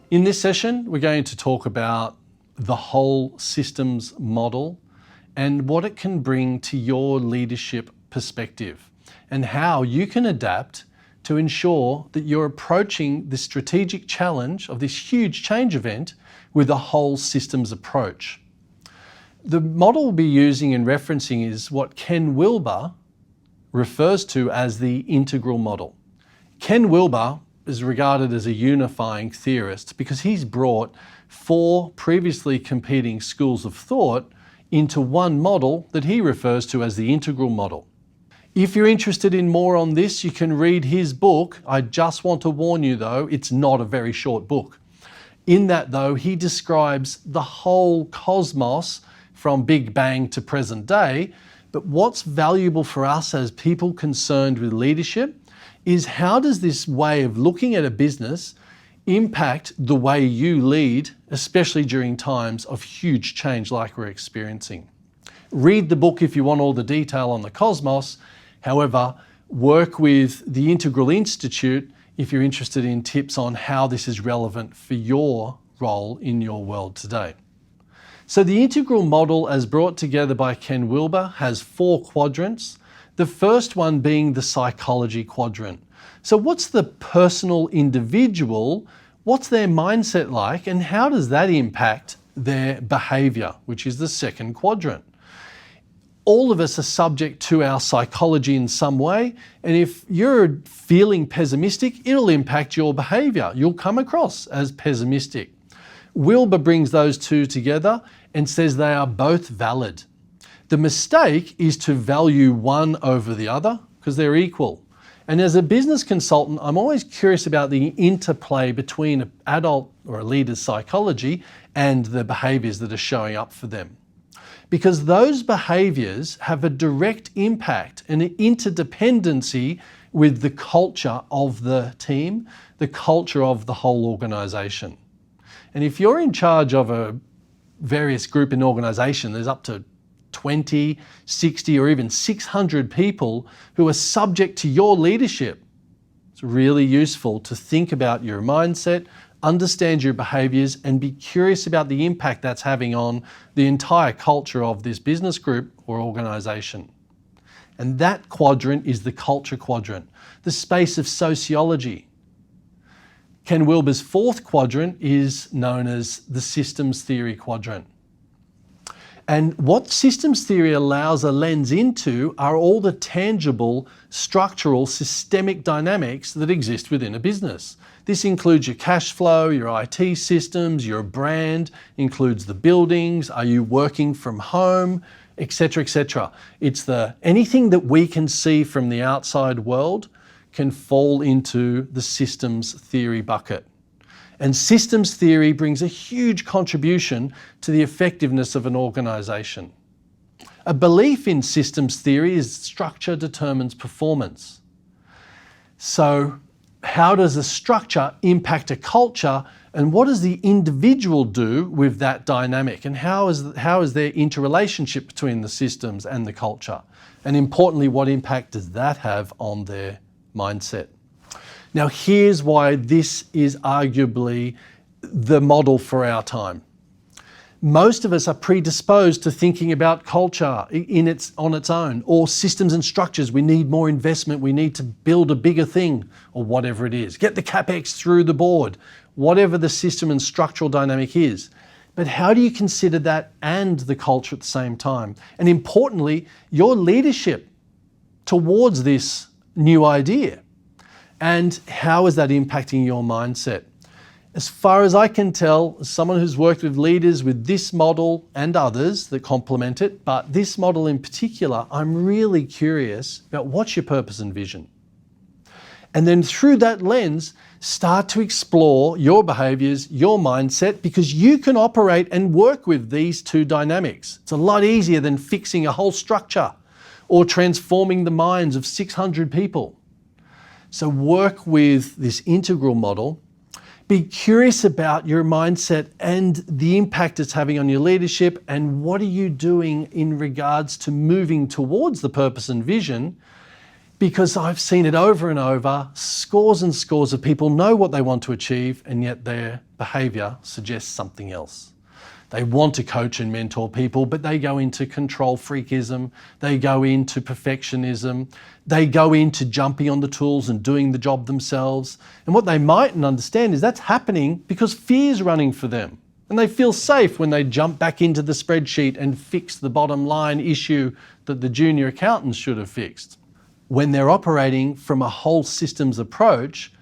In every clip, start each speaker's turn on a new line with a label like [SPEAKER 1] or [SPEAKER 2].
[SPEAKER 1] In this session, we're going to talk about the whole systems model and what it can bring to your leadership perspective and how you can adapt to ensure that you're approaching the strategic challenge of this huge change event with a whole systems approach. The model we'll be using and referencing is what Ken Wilber refers to as the integral model. Ken Wilber is regarded as a unifying theorist because he's brought 4 previously competing schools of thought into one model that he refers to as the integral model. If you're interested in more on this, you can read his book. I just want to warn you though, it's not a very short book. In that though, he describes the whole cosmos from Big Bang to present day, but what's valuable for us as people concerned with leadership is how does this way of looking at a business impact the way you lead, especially during times of huge change like we're experiencing. Read the book if you want all the detail on the cosmos. However, work with the Integral Institute if you're interested in tips on how this is relevant for your role in your world today. So the integral model as brought together by Ken Wilber has 4 quadrants. The first one being the psychology quadrant. So what's the personal individual, what's their mindset like, and how does that impact their behavior, which is the second quadrant? All of us are subject to our psychology in some way, and if you're feeling pessimistic, it'll impact your behavior. You'll come across as pessimistic. Wilber brings those 2 together and says they are both valid. The mistake is to value one over the other because they're equal. And as a business consultant, I'm always curious about the interplay between an adult or a leader's psychology and the behaviors that are showing up for them. Because those behaviors have a direct impact and an interdependency with the culture of the team, the culture of the whole organization. And if you're in charge of a various group in organization, there's up to 20, 60, or even 600 people who are subject to your leadership. It's really useful to think about your mindset, understand your behaviors, and be curious about the impact that's having on the entire culture of this business group or organization. And that quadrant is the culture quadrant, the space of sociology. Ken Wilber's 4th quadrant is known as the systems theory quadrant. And what systems theory allows a lens into are all the tangible, structural, systemic dynamics that exist within a business. This includes your cash flow, your IT systems, your brand, includes the buildings, are you working from home, etc., etc. It's anything that we can see from the outside world can fall into the systems theory bucket. And systems theory brings a huge contribution to the effectiveness of an organization. A belief in systems theory is structure determines performance. So how does a structure impact a culture, and what does the individual do with that dynamic, and how is their interrelationship between the systems and the culture? And importantly, what impact does that have on their mindset? Now, here's why this is arguably the model for our time. Most of us are predisposed to thinking about culture on its own, or systems and structures. We need more investment. We need to build a bigger thing, or whatever it is. Get the CapEx through the board, whatever the system and structural dynamic is. But how do you consider that and the culture at the same time? And importantly, your leadership towards this new idea. And how is that impacting your mindset? As far as I can tell, as someone who's worked with leaders with this model and others that complement it, but this model in particular, I'm really curious about what's your purpose and vision. And then through that lens, start to explore your behaviors, your mindset, because you can operate and work with these 2 dynamics. It's a lot easier than fixing a whole structure or transforming the minds of 600 people. So work with this integral model. Be curious about your mindset and the impact it's having on your leadership, and what are you doing in regards to moving towards the purpose and vision. because I've seen it over and over. Scores and scores of people know what they want to achieve, and yet their behaviour suggests something else. They want to coach and mentor people, but they go into control freakism, they go into perfectionism, they go into jumping on the tools and doing the job themselves. And what they mightn't understand is that's happening because fear's running for them. And they feel safe when they jump back into the spreadsheet and fix the bottom line issue that the junior accountants should have fixed. When they're operating from a whole systems approach,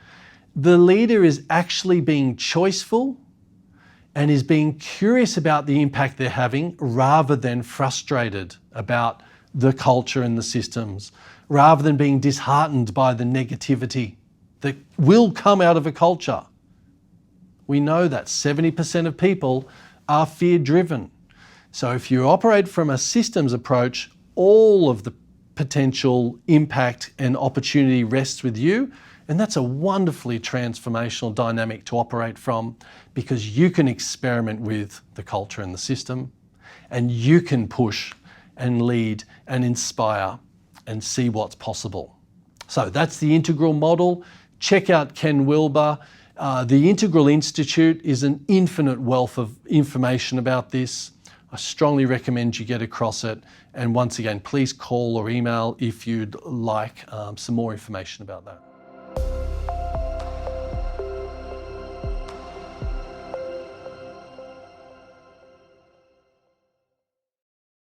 [SPEAKER 1] the leader is actually being choiceful and is being curious about the impact they're having rather than frustrated about the culture and the systems, rather than being disheartened by the negativity that will come out of a culture. We know that 70% of people are fear-driven. So if you operate from a systems approach, all of the potential impact and opportunity rests with you. And that's a wonderfully transformational dynamic to operate from, because you can experiment with the culture and the system, and you can push and lead and inspire and see what's possible. So that's the Integral model. Check out Ken Wilber. The Integral Institute is an infinite wealth of information about this. I strongly recommend you get across it. And once again, please call or email if you'd like some more information about that.